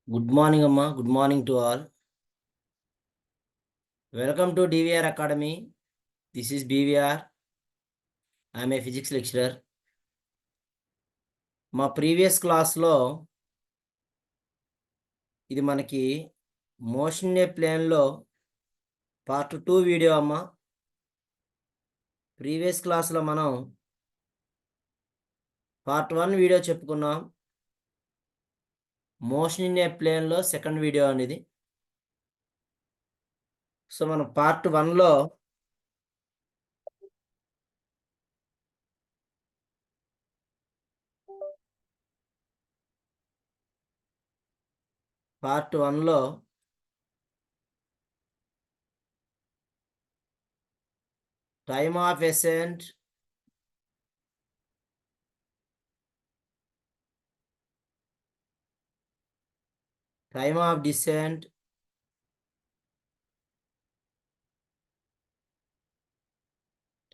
Good morning, Amma. Good morning to all. Welcome to DVR Academy. This is BVR. I am a physics lecturer. మా previous క్లాస్లో ఇది మనకి motion ఏ ప్లేన్లో part 2 video అమ్మ. Previous క్లాస్లో మనం పార్ట్ 1 వీడియో చెప్పుకున్నాం. మోషన్ ఇన్ ఏ ప్లేన్లో సెకండ్ వీడియో అనేది. సో మనం పార్ట్ 1లో time of ascent, time of descent,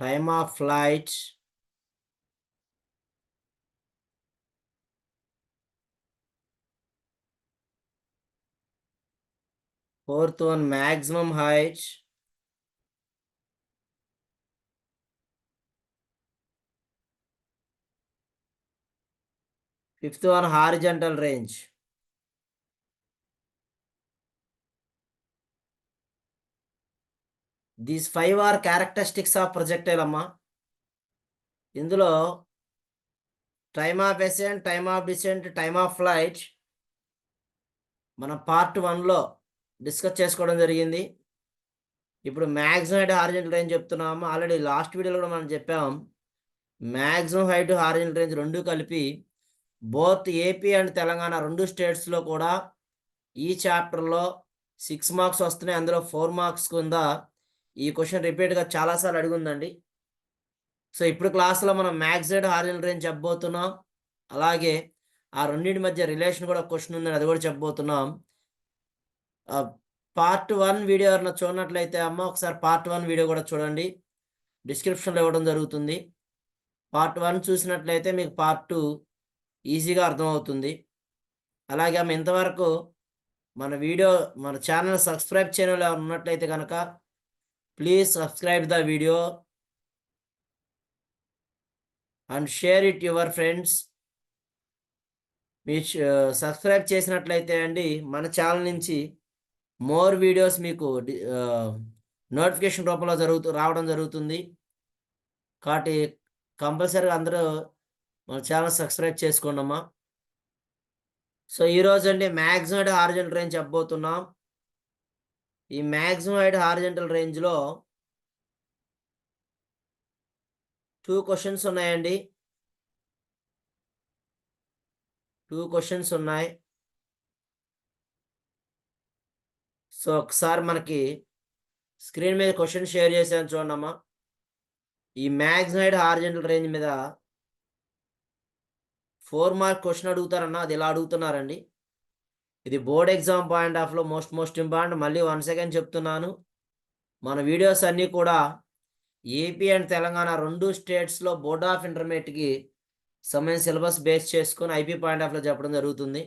time of flight, fourth one maximum height, fifth one horizontal range. These 5 are characteristics of projectile amma. ఇందులో time of ascent, time of descent, time of flight మనం part 1లో discuss చేసుకోవడం జరిగింది. ఇప్పుడు maximum height horizontal range చెప్తున్నాము. Already last వీడియోలో కూడా మనం చెప్పాం. మ్యాక్సిమం హైట్ హారిజంటల్ రేంజ్ రెండు కలిపి బోత్ ఏపీ అండ్ తెలంగాణ రెండు స్టేట్స్లో కూడా ఈ చాప్టర్లో 6 మార్క్స్ వస్తున్నాయి. అందులో 4 మార్క్స్ కింద ఈ క్వశ్చన్ రిపీట్గా చాలాసార్లు అడిగిందండి. సో ఇప్పుడు క్లాస్లో మనం మ్యాక్సిమం హారిజంటల్ రేంజ్ చెప్పబోతున్నాం. అలాగే ఆ రెండింటి మధ్య రిలేషన్ కూడా క్వశ్చన్ ఉందని అది కూడా చెప్పబోతున్నాం. పార్ట్ 1 వీడియో ఎవరైనా చూడనట్లయితే అమ్మ ఒకసారి పార్ట్ 1 వీడియో కూడా చూడండి, డిస్క్రిప్షన్లో ఇవ్వడం జరుగుతుంది. పార్ట్ 1 చూసినట్లయితే మీకు పార్ట్ 2 ఈజీగా అర్థమవుతుంది. అలాగే అమ్మ ఇంతవరకు మన ఛానల్ సబ్స్క్రైబ్ చేయడం ఎవరు ఉన్నట్లయితే కనుక please subscribe the video and share it your friends. మీరు సబ్స్క్రైబ్ చేసినట్లయితే అండి మన ఛానల్ నుంచి మోర్ వీడియోస్ మీకు నోటిఫికేషన్ రూపంలో రావడం జరుగుతుంది. కాబట్టి కంపల్సరీగా అందరూ మన ఛానల్ సబ్స్క్రైబ్ చేసుకోండి అమ్మా. సో ఈరోజు అండి మ్యాక్సిమం హైట్ హారిజంటల్ రేంజ్ చెప్పబోతున్నాం. ఈ మ్యాక్సిమం హైట్ హారిజంటల్ రేంజ్లో 2 క్వశ్చన్స్ ఉన్నాయండి. 2 క్వశ్చన్స్ ఉన్నాయి. సో ఒకసారి మనకి స్క్రీన్ మీద క్వశ్చన్ షేర్ చేశాను చూడండి అమ్మా. ఈ మ్యాక్సిమం హైట్ హారిజంటల్ రేంజ్ మీద 4 మార్క్ క్వశ్చన్ అడుగుతారన్నా, అది ఎలా అడుగుతున్నారండి. ఇది బోర్డ్ ఎగ్జామ్ పాయింట్ ఆఫ్లో మోస్ట్ ఇంపార్టెంట్. మళ్ళీ 1 సెకండ్ చెప్తున్నాను, మన వీడియోస్ అన్నీ కూడా ఏపీ అండ్ తెలంగాణ రెండు స్టేట్స్లో బోర్డ్ ఆఫ్ ఇంటర్మీడియట్కి సంబంధించిన సిలబస్ బేస్ చేసుకొని ఐపీ పాయింట్ ఆఫ్లో చెప్పడం జరుగుతుంది.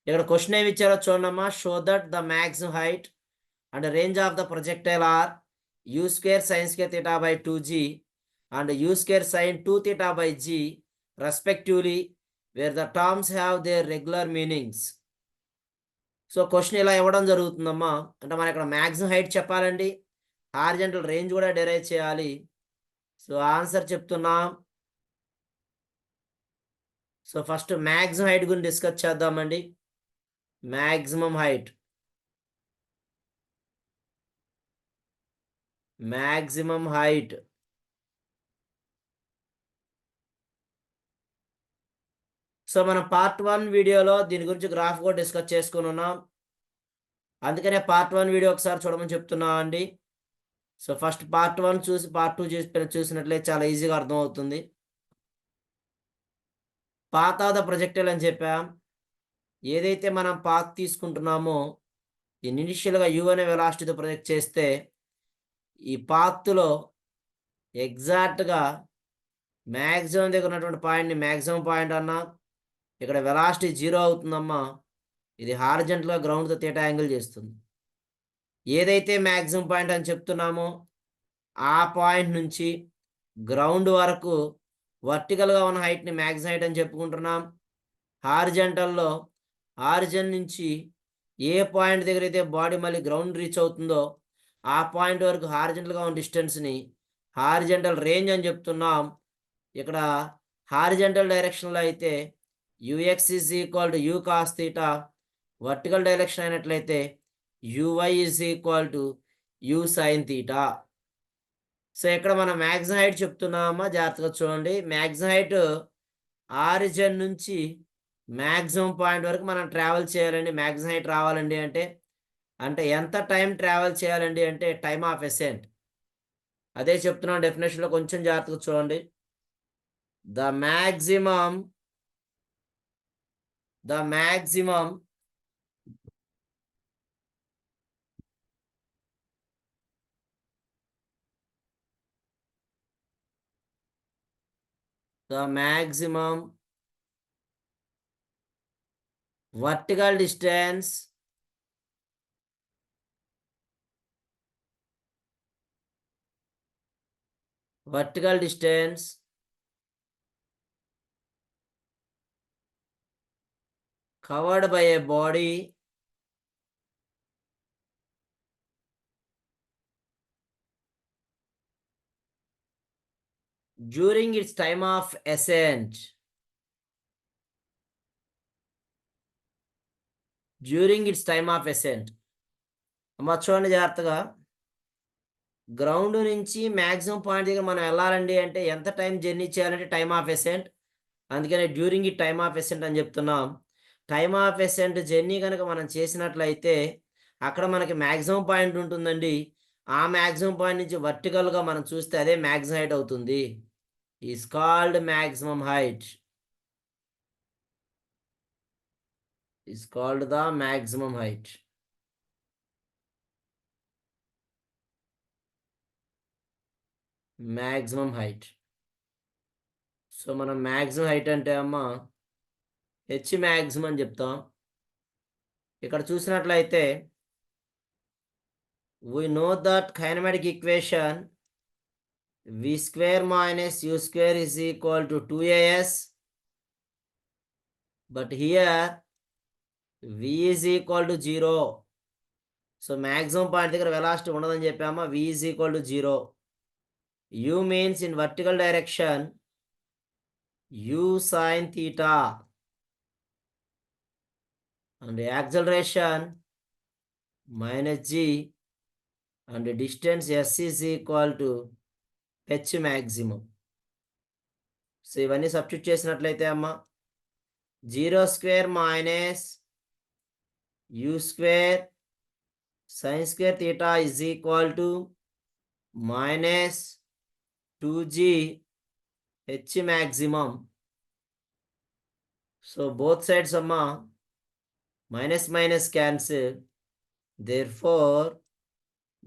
ఇక్కడ క్వశ్చన్ ఏమి ఇచ్చారో చూడమ్మా. Show that the maximum height and range of the projectile are u square sine square theta by 2g and u square sine 2 theta by g respectively where the terms have their regular meanings. So question ఇలా ఇవ్వడం జరుగుతుందమ్మా. అంటే మనం ఇక్కడ maximum height చెప్పాలండి, horizontal range కూడా derive చేయాలి. So answer చెప్తున్నాం. సో ఫస్ట్ మ్యాక్సిమం హైట్ గురించి డిస్కస్ చేద్దామండి. మ్యాక్సిమం హైట్ సో మనం పార్ట్ 1 వీడియోలో దీని గురించి గ్రాఫ్ కూడా డిస్కస్ చేసుకుని ఉన్నాం. అందుకనే పార్ట్ 1 వీడియో ఒకసారి చూడమని చెప్తున్నాం అండి. సో ఫస్ట్ పార్ట్ 1 చూసి పార్ట్ 2 చూసినట్లయితే చాలా ఈజీగా అర్థమవుతుంది. పాత్ ఆఫ్ ద ప్రొజెక్టైల్ అని చెప్పాం. ఏదైతే మనం పాత్ తీసుకుంటున్నామో ఇనిషియల్గా యూ అనే వెలాసిటీతో ప్రొజెక్ట్ చేస్తే ఈ పాత్లో ఎగ్జాక్ట్గా మ్యాక్సిమం దగ్గర ఉన్నటువంటి పాయింట్ని మ్యాక్సిమం పాయింట్ అన్నా. ఇక్కడ వెలాసిటీ 0 అవుతుందమ్మా. ఇది హారిజంటల్గా గ్రౌండ్తో తీటా యాంగిల్ చేస్తుంది. ఏదైతే మ్యాక్సిమం పాయింట్ అని చెప్తున్నామో ఆ పాయింట్ నుంచి గ్రౌండ్ వరకు వర్టికల్గా ఉన్న హైట్ని మ్యాక్సిమం హైట్ అని చెప్పుకుంటున్నాం. హారిజంటల్లో ఆరిజిన్ నుంచి ఏ పాయింట్ దగ్గర అయితే బాడీ మళ్ళీ గ్రౌండ్ రీచ్ అవుతుందో ఆ పాయింట్ వరకు హారిజంటల్గా ఉన్న డిస్టెన్స్ని హారిజంటల్ రేంజ్ అని చెప్తున్నాం. ఇక్కడ హారిజంటల్ డైరెక్షన్లో అయితే U X is equal to U cos theta, vertical direction అయినట్లయితే U Y is equal to U sine theta. So ఇక్కడ మనం మ్యాక్సిమం హైట్ చెప్తున్నామా, జాగ్రత్తగా చూడండి. మ్యాక్సిమం హైట్ ఆరిజిన్ నుంచి మ్యాక్సిమం పాయింట్ వరకు మనం ట్రావెల్ చేయాలండి. మ్యాక్సిమం హైట్ రావాలండి అంటే ఎంత టైం ట్రావెల్ చేయాలండి అంటే టైమ్ ఆఫ్ ఎసెంట్. అదే చెప్తున్నాను డెఫినేషన్లో, కొంచెం జాగ్రత్తగా చూడండి. The maximum the maximum vertical distance covered by a body during its time of ascent. అమ్మ చూడండి జాగ్రత్తగా. గ్రౌండ్ నుంచి మ్యాక్సిమం పాయింట్ దగ్గర మనం వెళ్ళాలండి అంటే ఎంత టైం జర్నీ చేయాలంటే టైమ్ ఆఫ్ ఎసెంట్. అందుకనే డ్యూరింగ్ ఈ టైమ్ ఆఫ్ ఎసెంట్ అని చెప్తున్నాం. టైమ్ ఆఫ్ ఎసెంట్ జర్నీ కనుక మనం చేసినట్లయితే అక్కడ మనకి మ్యాక్సిమం పాయింట్ ఉంటుందండి. ఆ మ్యాక్సిమం పాయింట్ నుంచి వర్టికల్గా మనం చూస్తే అదే మ్యాక్సిమం హైట్ అవుతుంది. Is called maximum height. Is called the maximum height. Maximum height. So మనం మ్యాక్సిమం హైట్ అంటే అమ్మ హెచ్ మ్యాక్సిమం అని చెప్తాం. ఇక్కడ చూసినట్లయితే we know that kinematic equation v square minus u square is equal to 2as, but here v is equal to 0. So maximum point దగ్గర velocity ఉండదని చెప్పామా. v is equal to 0. u means in vertical direction u sin theta and acceleration minus g and distance s is equal to h maximum. So ఇవన్నీ substitute చేసినట్లయితే అమ్మ 0 square minus u square sin square theta is equal to minus 2g h maximum. So both sides amma minus minus cancel, therefore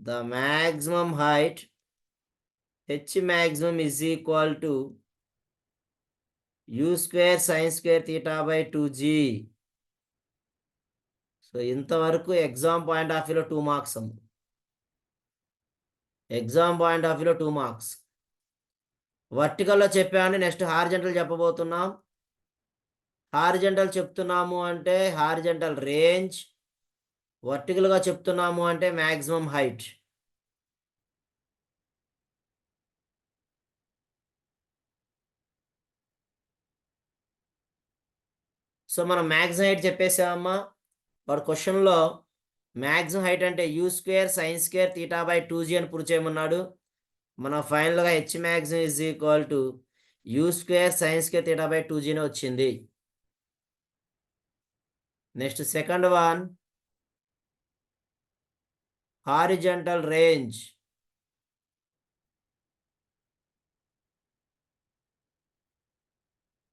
the maximum height h maximum is equal to u square sin square theta by 2g. So ఇంతవరకు exam point of వ్యూలో 2 marks అమ్మ. Exam point of వ్యూలో 2 marks. వర్టికల్లో చెప్పాను, next horizontal చెప్పబోతున్నాం. Horizontal చెప్తున్నాము అంటే horizontal range, వర్టికల్గా చెప్తున్నాము అంటే maximum height. So మనం మ్యాక్సిమం హైట్ చెప్పేసామమ్మా. వాడు క్వశ్చన్లో మ్యాక్సిమం హైట్ అంటే you square sine square theta by 2g అని ప్రూవ్ చేయమన్నాడు. మనం ఫైనల్గా H maximum is equal to you square sine square theta by 2g వచ్చింది. Next second one horizontal range.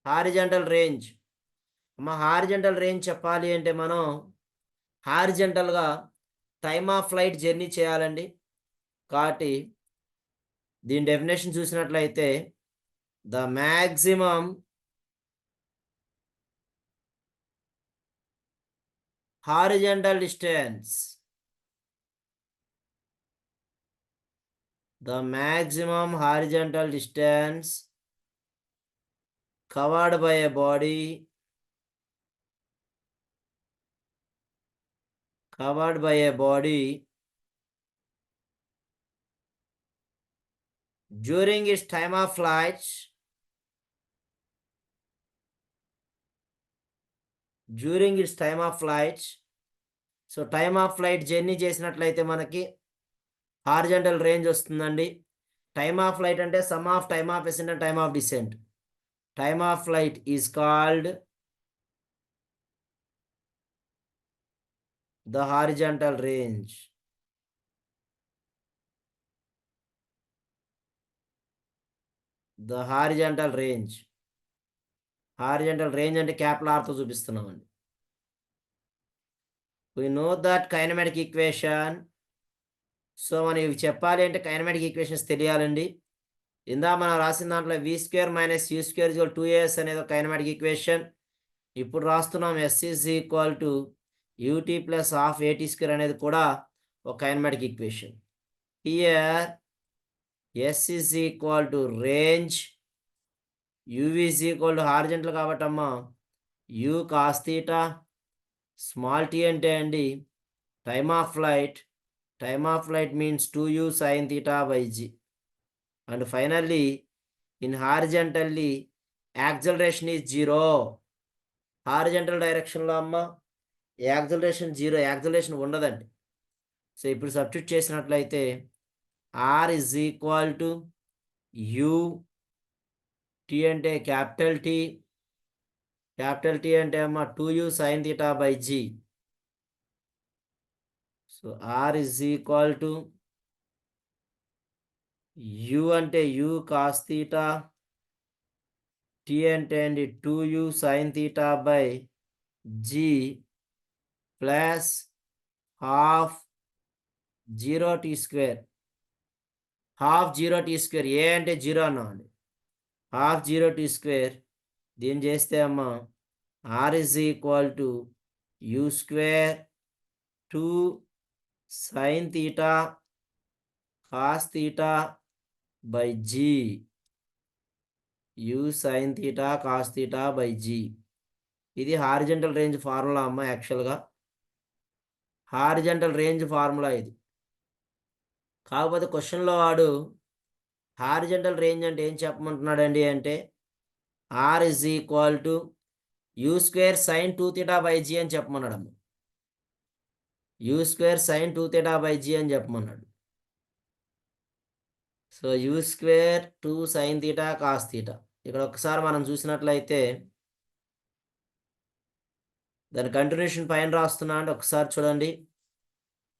Horizontal range అమ్మ, horizontal range చెప్పాలి అంటే మనం హారిజంటల్గా టైమ్ ఆఫ్ ఫ్లైట్ జర్నీ చేయాలండి. కాబట్టి దీని డెఫినేషన్ చూసినట్లయితే the maximum horizontal distance. The maximum horizontal distance covered by a body during its time of flight so time of flight journey చేసినట్లయితే మనకి హారిజంటల్ రేంజ్ వస్తుందండి. టైమ్ ఆఫ్ ఫ్లైట్ అంటే sum of time of ascent and time of descent. Time of flight is called the horizontal range. Horizontal range అంటే capital ఆర్తో చూపిస్తున్నామండి. we know that kinematic equation. So మనం ఇవి చెప్పాలి అంటే kinematic equations తెలియాలండి. మనం రాసిన దాంట్లో v² - u² 2as అనేది ఒక కైనమాటిక్ ఈక్వేషన్. ఇప్పుడు రాస్తున్నాం s = ut + ½ at² అనేది కూడా ఒక kinematic equation. Here s = range, u = horizontal కాబట్టి అమ్మా u cos θ, స్మాల్ t అంటే అండి time of flight means 2u sin θ/g. And finally in horizontally acceleration is 0. Horizontal డైరెక్షన్లో అమ్మ యాక్సలరేషన్ 0, యాక్సలరేషన్ ఉండదండి. సో ఇప్పుడు సబ్స్టిట్యూట్ చేసినట్లయితే r = u, t అంటే క్యాపిటల్ T అంటే అమ్మ 2u sin θ/g. So r = u అంటే u cos θ, t అంటే అండి 2u sin θ/g plus ½ 0t². ½ 0t², ఏ అంటే 0 అన్నామండి. ½ 0t². దీన్ని చేస్తే అమ్మా r = u² 2 sin θ cos θ/g. u sin θ cos θ/g. ఇది హారిజంటల్ రేంజ్ ఫార్ములా అమ్మ. యాక్చువల్గా హారిజంటల్ రేంజ్ ఫార్ములా ఇది. కాకపోతే క్వశ్చన్లో వాడు హారిజంటల్ రేంజ్ అంటే ఏం చెప్పమంటున్నాడండి అంటే r = u² sin 2θ/g అని చెప్పమన్నాడు. u² sin 2θ/g అని చెప్పమన్నాడు. So u² 2 sin θ cos θ. ఇక్కడ ఒకసారి మనం చూసినట్లయితే దాని కంటిన్యూషన్ పైన రాస్తున్నా అంటే ఒకసారి చూడండి.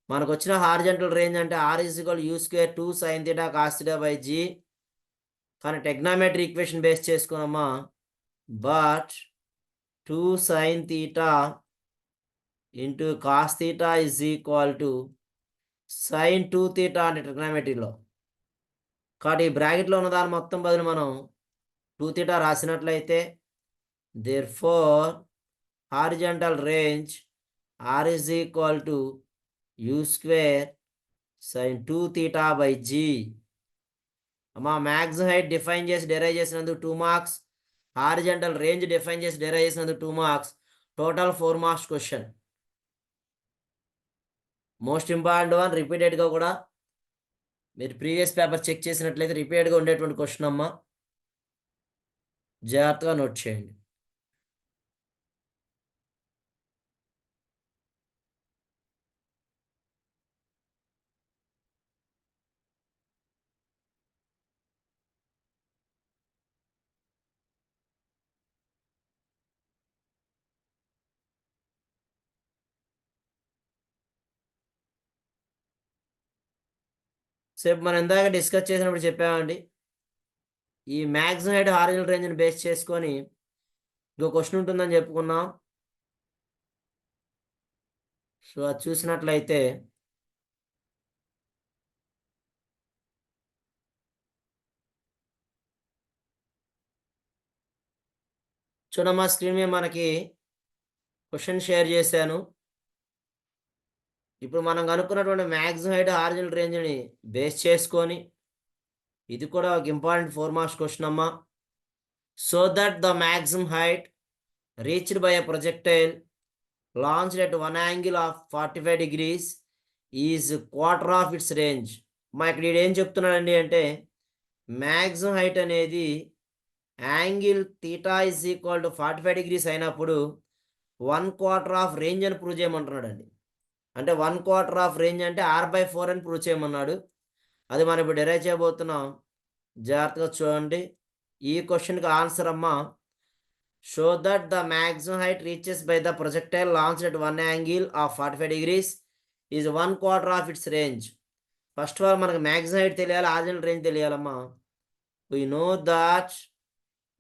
మనకు వచ్చిన హారిజంటల్ రేంజ్ అంటే r = u² 2 sin θ cos θ/g. కానీ టెగ్నామెట్రీ ఈక్వేషన్ బేస్ చేసుకున్నామా. బట్ 2 sin θ × cos θ = sin 2θ అంటే ట్రిగ్నామెట్రీలో. కాబట్టి ఈ బ్రాకెట్లో ఉన్న దాని మొత్తం బదులు మనం 2θ రాసినట్లయితే therefore horizontal range r = u² sin 2θ/g. అమ్మా మ్యాక్సిమం హైట్ డిఫైన్ చేసి డెరైవ్ చేసినందుకు 2 మార్క్స్, హారిజంటల్ రేంజ్ డిఫైన్ చేసి డెరైవ్ చేసినందుకు 2 marks, total 4 marks question. Most important one. రిపీటెడ్గా కూడా మీరు ప్రీవియస్ పేపర్ చెక్ చేసినట్లయితే రిపీటెడ్గా ఉండేటువంటి క్వశ్చన్ అమ్మా. జాగ్రత్తగా నోట్ చేయండి. సేపు మనం ఇందాక డిస్కస్ చేసినప్పుడు చెప్పామండి, ఈ మ్యాక్సిమం హైట్ హారిజంటల్ రేంజ్ని బేస్ చేసుకొని ఇంకో క్వశ్చన్ ఉంటుందని చెప్పుకున్నాం. సో అది చూసినట్లయితే చూడమ్మా, స్క్రీన్ మీద మనకి క్వశ్చన్ షేర్ చేశాను. ఇప్పుడు మనం కనుక్కున్నటువంటి మ్యాక్సిమం హైట్ హారిజాంటల్ రేంజ్ని బేస్ చేసుకొని ఇది కూడా ఒక ఇంపార్టెంట్ 4 మార్క్స్ క్వశ్చన్ అమ్మా. So that the maximum height reached by a projectile launched at one angle of 45 degrees is quarter of its range. మా ఇక్కడ ఏం చెప్తున్నాడండి అంటే మ్యాక్సిమం హైట్ అనేది angle theta is equal to 45 degrees అయినప్పుడు 1/4 of range అని prove చేయమంటున్నాడండి. అంటే 1/4 of range అంటే r/4 అని ప్రూవ్ చేయమన్నాడు. అది మనం ఇప్పుడు డెరైవ్ చేయబోతున్నాం. జాగ్రత్తగా చూడండి. ఈ క్వశ్చన్కి ఆన్సర్ అమ్మా, show that the maximum height reaches by the projectile launched at one angle of 45 degrees is 1/4 of its range. First of all మనకు మ్యాక్సిమం హైట్ తెలియాలి, హారిజాంటల్ రేంజ్ తెలియాలమ్మా. we know that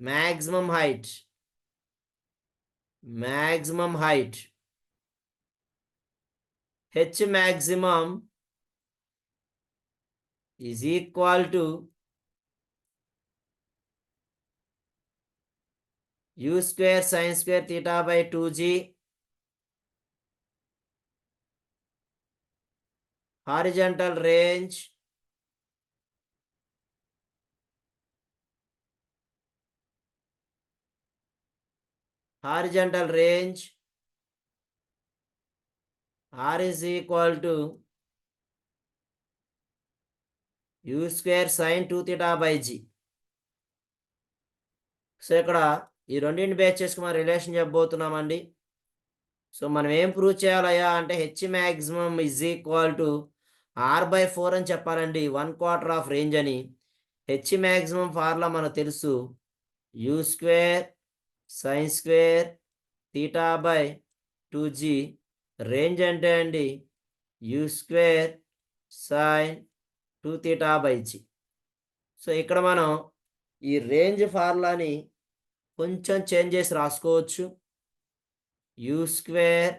maximum height h maximum is equal to u square sin square theta by 2g horizontal range r is equal to u square sin 2 theta by g. So ఇక్కడ ఈ రెండింటిని base చేసుకుని మనం relation చెప్పబోతున్నామండి. So మనం ఏం prove చేయాలయ్యా అంటే h maximum is equal to r/4 అని చెప్పాలండి, 1/4 ఆఫ్ రేంజ్ అని. హెచ్ మ్యాక్సిమం ఫార్ములా మనకు తెలుసు, u square sine square theta by 2g. Range అంటే అండి u square sine 2 theta by g. So ఇక్కడ మనం ఈ రేంజ్ ఫార్ములాని కొంచెం చేంజ్ చేసి రాసుకోవచ్చు. U square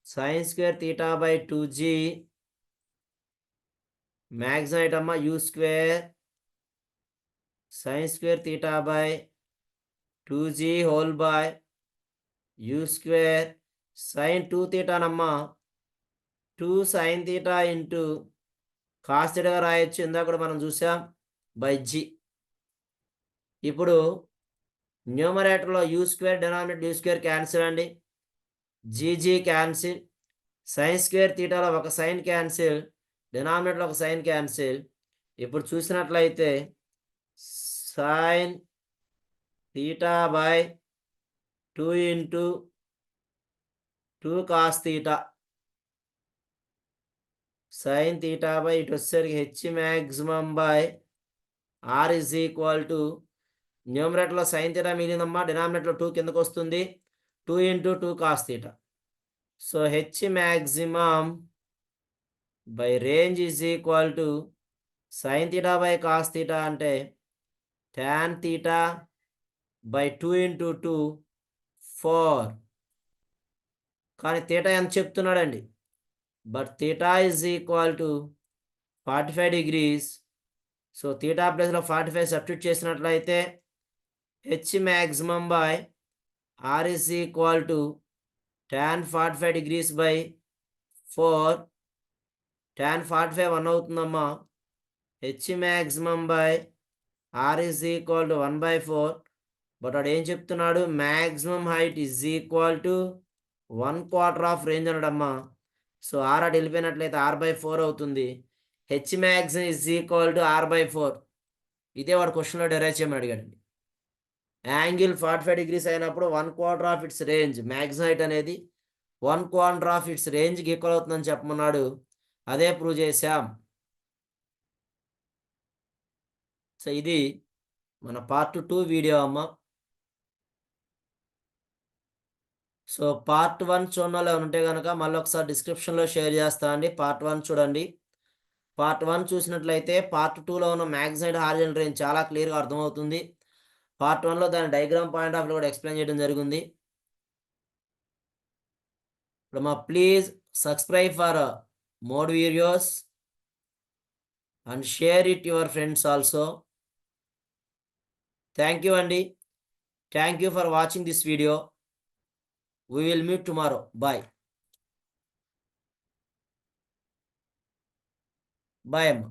sine square theta by 2g maximum height అమ్మా u square sine square theta by 2g whole by u square sine 2 తీటానమ్మా 2 సైన్ తీటా ఇంటూ కాస్ తీటాగా రాయొచ్చు, ఇందాక కూడా మనం చూసాం, బై జీ. ఇప్పుడు న్యూమరేటర్లో u square denominator u square cancel అండి, జీజీ క్యాన్సిల్, సైన్ స్క్వేర్ తీటాలో ఒక సైన్ క్యాన్సిల్, డినామినేటర్లో ఒక సైన్ క్యాన్సిల్. ఇప్పుడు చూసినట్లయితే sine theta by 2 into 2 cos theta sine theta by ఇటు వచ్చేసరికి H maximum by R is equal to న్యూమరేటర్లో సైన్ తీటా మిగిలిందమ్మా, డినామినేటర్లో 2 కిందకు వస్తుంది, 2 into 2 cos theta. So h maximum by range is equal to sine theta by cos theta అంటే tan theta by 2 into 2 4. కానీ theta ఎంత చెప్తున్నాడండి, but theta is equal to 45 degrees. So theta ప్లేస్లో 45 substitute చేసినట్లయితే h maximum by r is equal to tan 45 degrees by 4. tan 45 1 అవుతుందమ్మా, h maximum by r is equal to 1/4. But వాడు ఏం చెప్తున్నాడు, maximum height is equal to 1/4 of range అన్నాడమ్మా. So r అటు వెళ్ళిపోయినట్లయితే r/4 అవుతుంది. H maximum is equal to r/4. ఇదే వాడు క్వశ్చన్లో డెరైవ్ చేయమని అడిగాడండి. యాంగిల్ 45 డిగ్రీస్ అయినప్పుడు 1/4 of it's range, maximum height అనేది 1/4 ఆఫ్ ఇట్స్ రేంజ్కి ఈక్వల్ అవుతుందని చెప్పమన్నాడు. అదే ప్రూవ్ చేశాం. సో ఇది మన పార్ట్ 2 వీడియో అమ్మ. సో పార్ట్ 1 చూడడం వాళ్ళు ఉంటే కనుక మళ్ళీ ఒకసారి డిస్క్రిప్షన్లో షేర్ చేస్తా అండి. పార్ట్ 1 చూడండి. పార్ట్ 1 చూసినట్లయితే పార్ట్ 2లో ఉన్న మ్యాక్సిమం హైట్ హారిజాంటల్ రేంజ్ చాలా క్లియర్గా అర్థమవుతుంది. పార్ట్ 1లో దాని డయాగ్రామ్ పాయింట్ ఆఫ్ వ్యూ కూడా ఎక్స్ప్లెయిన్ చేయడం జరిగింది. ఇప్పుడు please subscribe for more videos and share it your friends also. Thank you అండి. Thank you for watching this video. We will meet tomorrow. Bye. Bye అమ్మ.